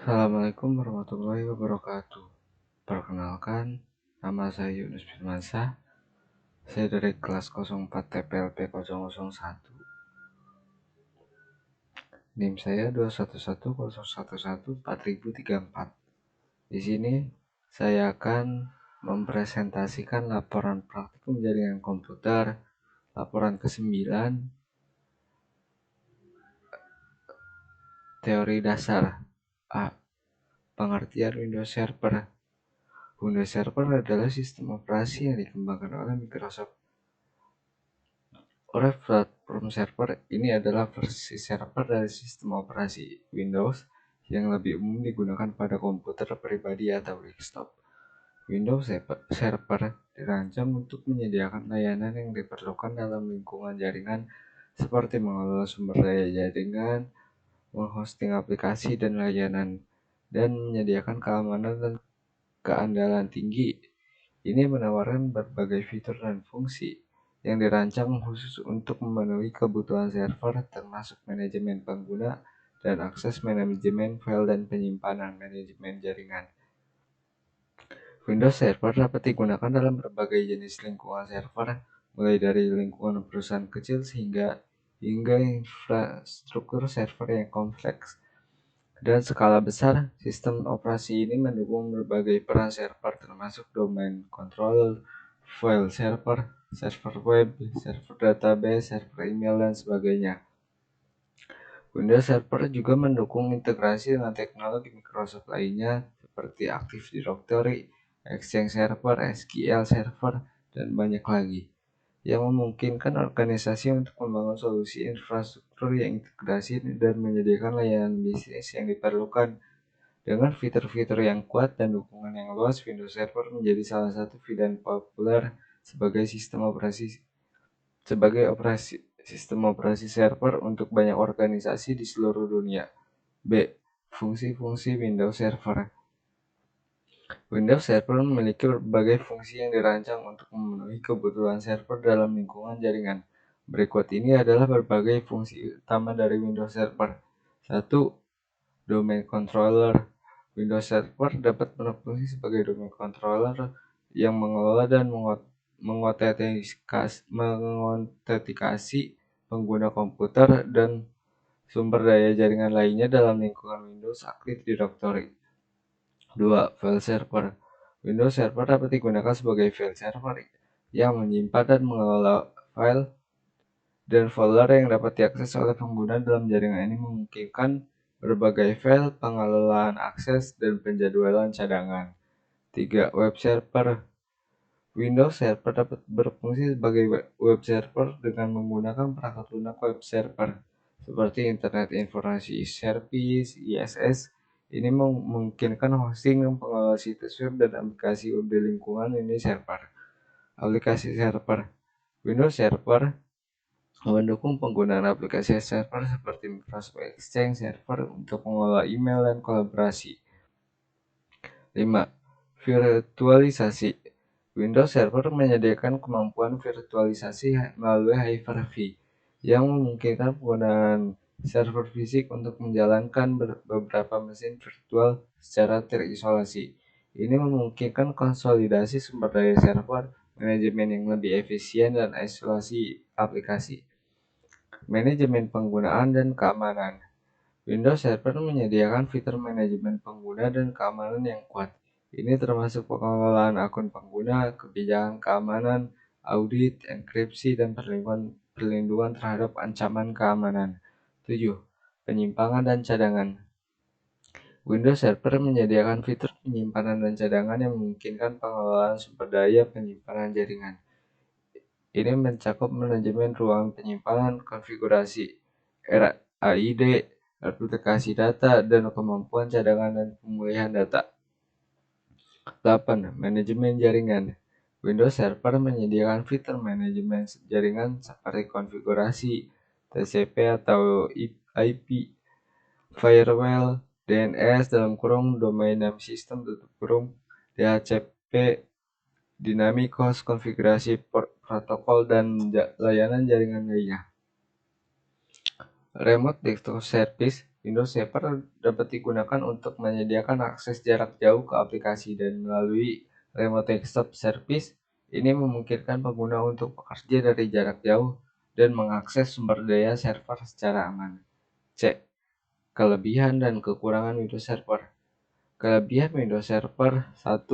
Assalamualaikum warahmatullahi wabarakatuh. Perkenalkan, nama saya Yunus Firmansyah. Saya dari kelas 04 TPLP 001. NIM saya 21101114034. Di sini saya akan mempresentasikan laporan praktikum jaringan komputer, laporan ke-9, teori dasar A. Pengertian Windows Server. Windows Server adalah sistem operasi yang dikembangkan oleh Microsoft. Platform server ini adalah versi server dari sistem operasi Windows yang lebih umum digunakan pada komputer pribadi atau desktop. Windows Server dirancang untuk menyediakan layanan yang diperlukan dalam lingkungan jaringan seperti mengelola sumber daya jaringan, menghosting aplikasi dan layanan, dan menyediakan keamanan dan keandalan tinggi. Ini menawarkan berbagai fitur dan fungsi yang dirancang khusus untuk memenuhi kebutuhan server, termasuk manajemen pengguna dan akses, manajemen file, dan penyimpanan manajemen jaringan. Windows Server dapat digunakan dalam berbagai jenis lingkungan server, mulai dari lingkungan perusahaan kecil hingga infrastruktur server yang kompleks. Dan skala besar, sistem operasi ini mendukung berbagai peran server termasuk domain controller, file server, server web, server database, server email, dan sebagainya. Windows Server juga mendukung integrasi dengan teknologi Microsoft lainnya seperti Active Directory, Exchange Server, SQL Server, dan banyak lagi, yang memungkinkan organisasi untuk membangun solusi infrastruktur yang integrasi dan menyediakan layanan bisnis yang diperlukan. Dengan fitur-fitur yang kuat dan dukungan yang luas, Windows Server menjadi salah satu pilihan populer sebagai sistem operasi server untuk banyak organisasi di seluruh dunia. B. Fungsi-fungsi Windows Server. Windows Server memiliki berbagai fungsi yang dirancang untuk memenuhi kebutuhan server dalam lingkungan jaringan. Berikut ini adalah berbagai fungsi utama dari Windows Server. 1. Domain Controller. Windows Server dapat berfungsi sebagai domain controller yang mengelola dan mengotentikasi pengguna komputer dan sumber daya jaringan lainnya dalam lingkungan Windows Active Directory. 2. File Server. Windows Server dapat digunakan sebagai file server yang menyimpan dan mengelola file dan folder yang dapat diakses oleh pengguna dalam jaringan. Ini memungkinkan berbagai file, pengelolaan akses, dan penjadwalan cadangan. 3. Web Server. Windows Server dapat berfungsi sebagai web server dengan menggunakan perangkat lunak web server seperti Internet Information Service (ISS). Ini memungkinkan hosting, pengelola situs web, dan aplikasi web di lingkungan ini server. Aplikasi server. Windows Server mendukung penggunaan aplikasi server seperti Microsoft Exchange Server untuk mengelola email dan kolaborasi. 5. Virtualisasi. Windows Server menyediakan kemampuan virtualisasi melalui Hyper-V yang memungkinkan penggunaan server fisik untuk menjalankan beberapa mesin virtual secara terisolasi. Ini memungkinkan konsolidasi sumber daya server, manajemen yang lebih efisien, dan isolasi aplikasi. Manajemen penggunaan dan keamanan. Windows Server menyediakan fitur manajemen pengguna dan keamanan yang kuat. Ini termasuk pengelolaan akun pengguna, kebijakan keamanan, audit, enkripsi, dan perlindungan terhadap ancaman keamanan. 7. Penyimpangan dan cadangan. Windows Server menyediakan fitur penyimpanan dan cadangan yang memungkinkan pengelolaan sumber daya penyimpanan jaringan. Ini mencakup manajemen ruang penyimpanan, konfigurasi RAID, aplikasi data, dan kemampuan cadangan dan pemulihan data. 8. Manajemen jaringan. Windows Server menyediakan fitur manajemen jaringan seperti konfigurasi TCP atau IP, firewall, DNS (domain name system), DHCP, dynamic host, konfigurasi protokol, dan layanan jaringan lainnya. Remote Desktop Service. Windows Server dapat digunakan untuk menyediakan akses jarak jauh ke aplikasi dan melalui Remote Desktop Service, ini memungkinkan pengguna untuk bekerja dari jarak jauh dan mengakses sumber daya server secara aman. C. Kelebihan dan kekurangan Windows Server. Kelebihan Windows Server 1.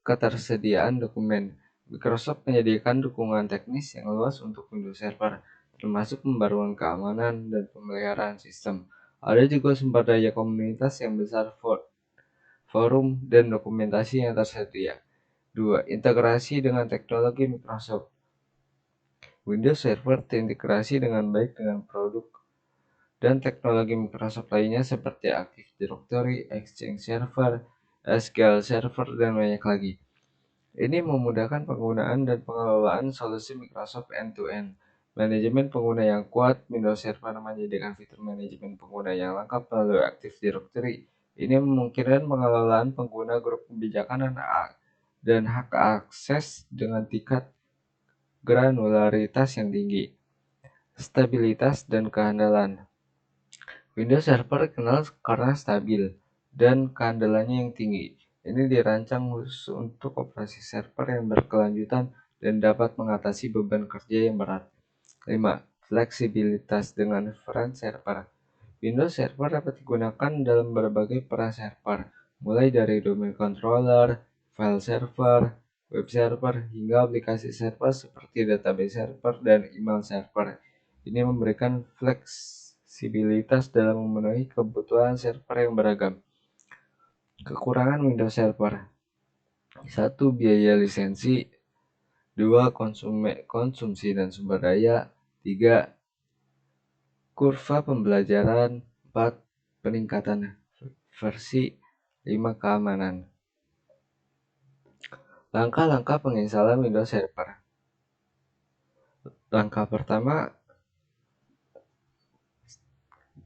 Ketersediaan dokumen. Microsoft menyediakan dukungan teknis yang luas untuk Windows Server, termasuk pembaruan keamanan dan pemeliharaan sistem. Ada juga sumber daya komunitas yang besar, forum, dan dokumentasi yang tersedia. 2. Integrasi dengan teknologi Microsoft. Windows Server terintegrasi dengan baik dengan produk dan teknologi Microsoft lainnya seperti Active Directory, Exchange Server, SQL Server, dan banyak lagi. Ini memudahkan penggunaan dan pengelolaan solusi Microsoft end-to-end. Manajemen pengguna yang kuat. Windows Server menyediakan fitur manajemen pengguna yang lengkap melalui Active Directory. Ini memungkinkan pengelolaan pengguna, grup kebijakan, dan hak akses dengan tingkat granularitas yang tinggi. Stabilitas dan keandalan. Windows Server dikenal karena stabil dan keandalannya yang tinggi. Ini dirancang khusus untuk operasi server yang berkelanjutan dan dapat mengatasi beban kerja yang berat. 5. Fleksibilitas dengan peran server. Windows Server dapat digunakan dalam berbagai peran server, mulai dari domain controller, file server, web server, hingga aplikasi server seperti database server dan email server. Ini memberikan fleksibilitas dalam memenuhi kebutuhan server yang beragam. Kekurangan Windows Server. 1. Biaya lisensi. 2. Konsumsi dan sumber daya. 3. Kurva pembelajaran. 4. Peningkatan versi. 5. Keamanan. Langkah-langkah penginstalan Windows Server. Langkah pertama,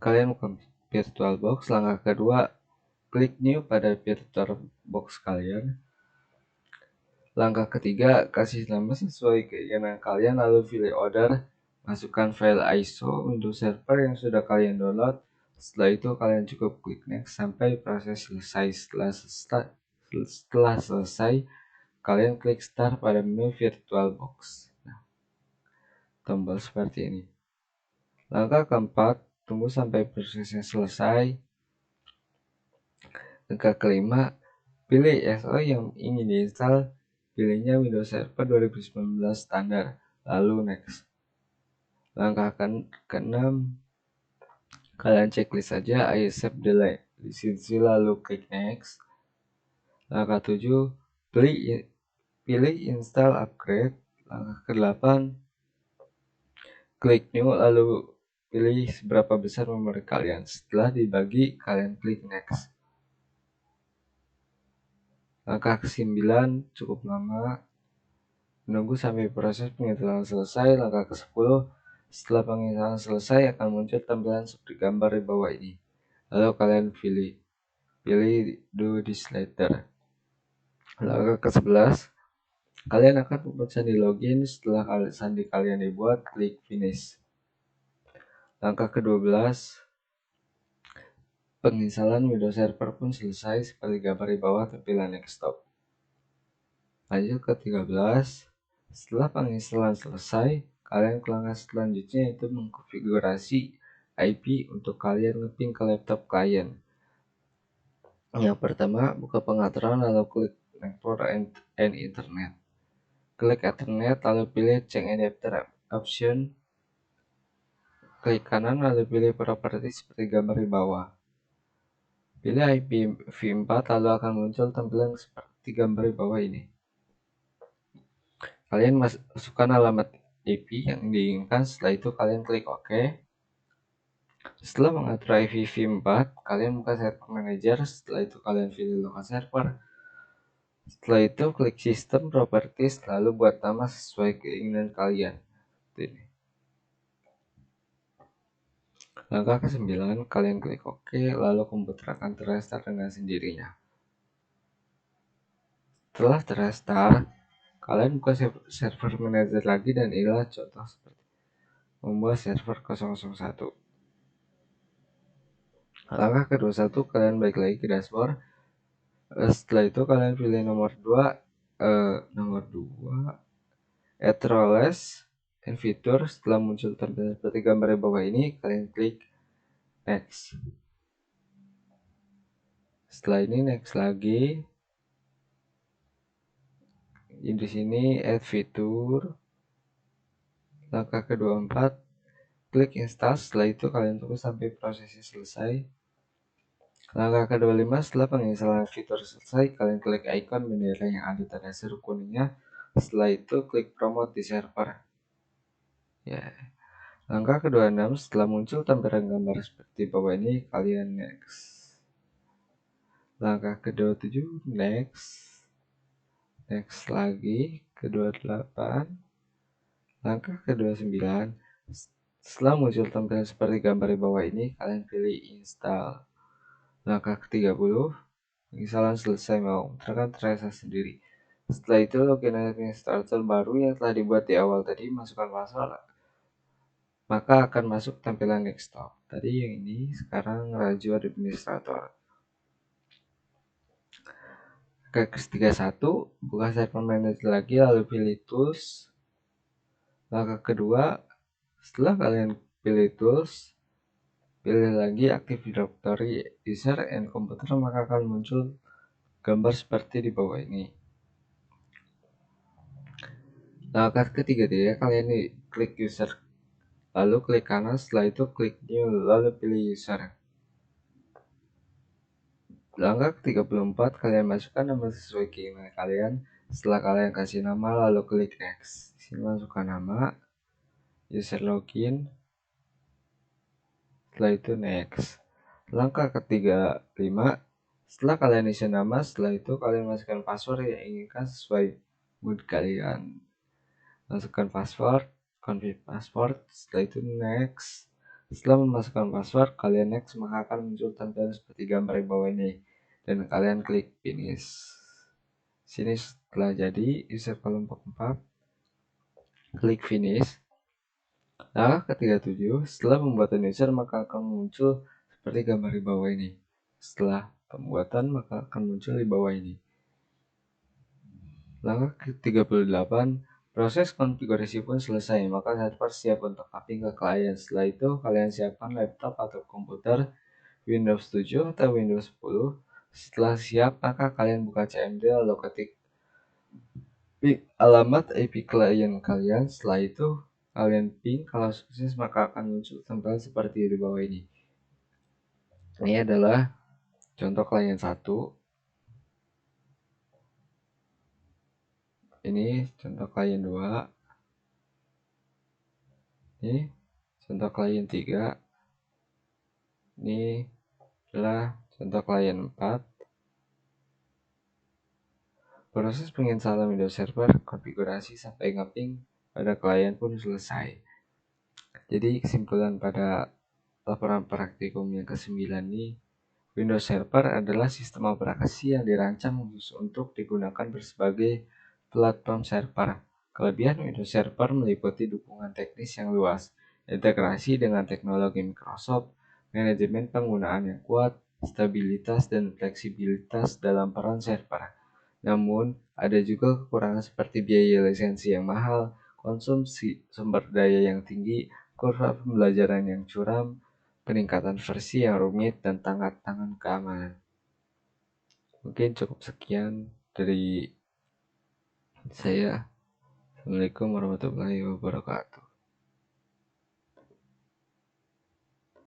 kalian buka VirtualBox. Langkah kedua, klik New pada VirtualBox kalian. Langkah ketiga, kasih nama sesuai keinginan kalian, lalu pilih order. Masukkan file ISO Windows Server yang sudah kalian download. Setelah itu kalian cukup klik next sampai proses selesai. Setelah selesai, kalian klik start pada menu VirtualBox. Nah, tombol seperti ini. Langkah keempat, tunggu sampai prosesnya selesai. Langkah kelima, pilih ISO yang ingin diinstal. Pilihnya Windows Server 2019 standar, lalu next. Langkah ke-6, kalian checklist saja I accept the lisensi, lalu klik next. Langkah 7, pilih install upgrade. Langkah ke-8, klik new, lalu pilih seberapa besar memori kalian. Setelah dibagi, kalian klik next. Langkah ke-9, cukup lama. Menunggu sampai proses penginstalan selesai. Langkah ke-10, setelah penginstalan selesai akan muncul tampilan seperti gambar di bawah ini. Lalu kalian pilih do this later. Langkah ke-11, kalian akan membuat sandi login. Setelah sandi kalian dibuat, klik finish. Langkah ke-12, penginstalan Windows Server pun selesai seperti gambar di bawah tampilan next stop. Lanjut ke 13, setelah penginstalan selesai, kalian ke langkah selanjutnya yaitu mengkonfigurasi IP untuk kalian ngeping ke laptop klien. Yang pertama, buka pengaturan lalu klik Network and Internet. Klik Ethernet lalu pilih Change Adapter Option. Klik kanan lalu pilih Properties seperti gambar di bawah. Pilih IPv4 lalu akan muncul tampilan seperti gambar di bawah ini. Kalian masukkan alamat IP yang diinginkan, setelah itu kalian klik OK. Setelah mengatur IPv4, kalian buka Server Manager, setelah itu kalian pilih local server. Setelah itu klik System Properties, lalu buat nama sesuai keinginan kalian. Ini. Langkah ke-9, kalian klik OK, lalu komputer akan terrestart dengan sendirinya. Setelah terrestart, kalian buka server manager lagi dan inilah contoh seperti membuat server 001. Langkah kedua satu, kalian balik lagi ke dashboard. Setelah itu kalian pilih nomor 2, add roles and feature. Setelah muncul tampilan seperti gambar di bawah ini, kalian klik next. Setelah ini next lagi. Di sini add fitur. Langkah kedua 4, klik install. Setelah itu kalian tunggu sampai prosesnya selesai. Langkah kedua 5, setelah penginstalan fitur selesai, kalian klik icon bendera yang ada tanda seru kuningnya. Setelah itu klik promote di server. Ya. Langkah kedua 6, setelah muncul tampilan gambar seperti bawah ini, kalian next. Langkah kedua 7, next. Next lagi, kedua 8. Langkah kedua 9, setelah muncul tampilan seperti gambar di bawah ini, kalian pilih install. Langkah ke-30, penginstalan selesai, mau terasa sendiri. Setelah itu login administrator baru yang telah dibuat di awal tadi, masukkan password, maka akan masuk tampilan desktop. Tadi yang ini, sekarang Raju administrator. Ke-31, buka server manager lagi, lalu pilih tools. Langkah kedua, setelah kalian pilih tools, pilih lagi Active Directory User and Computer, maka akan muncul gambar seperti di bawah ini. Langkah ketiga dia, kalian klik user, lalu klik kanan, setelah itu klik new, lalu pilih user. Langkah ke-34, kalian masukkan nama sesuai keinginan kalian. Setelah kalian kasih nama, lalu klik next. Di sini masukkan nama, user login, setelah itu next. Langkah ke-35, setelah kalian isi nama, setelah itu kalian masukkan password yang inginkan sesuai mood kalian. Masukkan password, confirm password, setelah itu next. Setelah memasukkan password, kalian next, maka akan muncul tampilan seperti gambar di bawah ini, dan kalian klik finish. Sini setelah jadi user kelompok 4, klik finish. Langkah ke-37, setelah pembuatan user maka akan muncul seperti gambar di bawah ini. Setelah pembuatan maka akan muncul di bawah ini. Langkah ke-38, proses konfigurasi pun selesai, maka server siap untuk upload ke klien. Setelah itu kalian siapkan laptop atau komputer Windows 7 atau Windows 10. Setelah siap maka kalian buka CMD lalu ketik alamat IP klien kalian. Setelah itu kalian ping, kalau sukses maka akan muncul tampilan seperti di bawah ini. Ini adalah contoh klien 1. Ini contoh klien 2. Ini contoh klien 3. Ini adalah contoh klien 4. Proses penginstalan Windows Server, konfigurasi sampai ngeping pada klien pun selesai. Jadi kesimpulan pada laporan praktikum yang ke-9 ini, Windows Server adalah sistem operasi yang dirancang khusus untuk digunakan berbagai platform server. Kelebihan Windows Server meliputi dukungan teknis yang luas, integrasi dengan teknologi Microsoft, manajemen penggunaan yang kuat, stabilitas dan fleksibilitas dalam peran server. Namun, ada juga kekurangan seperti biaya lisensi yang mahal, konsumsi sumber daya yang tinggi, kurva pembelajaran yang curam, peningkatan versi yang rumit, dan tangan keamanan. Mungkin cukup sekian dari saya. Assalamualaikum warahmatullahi wabarakatuh.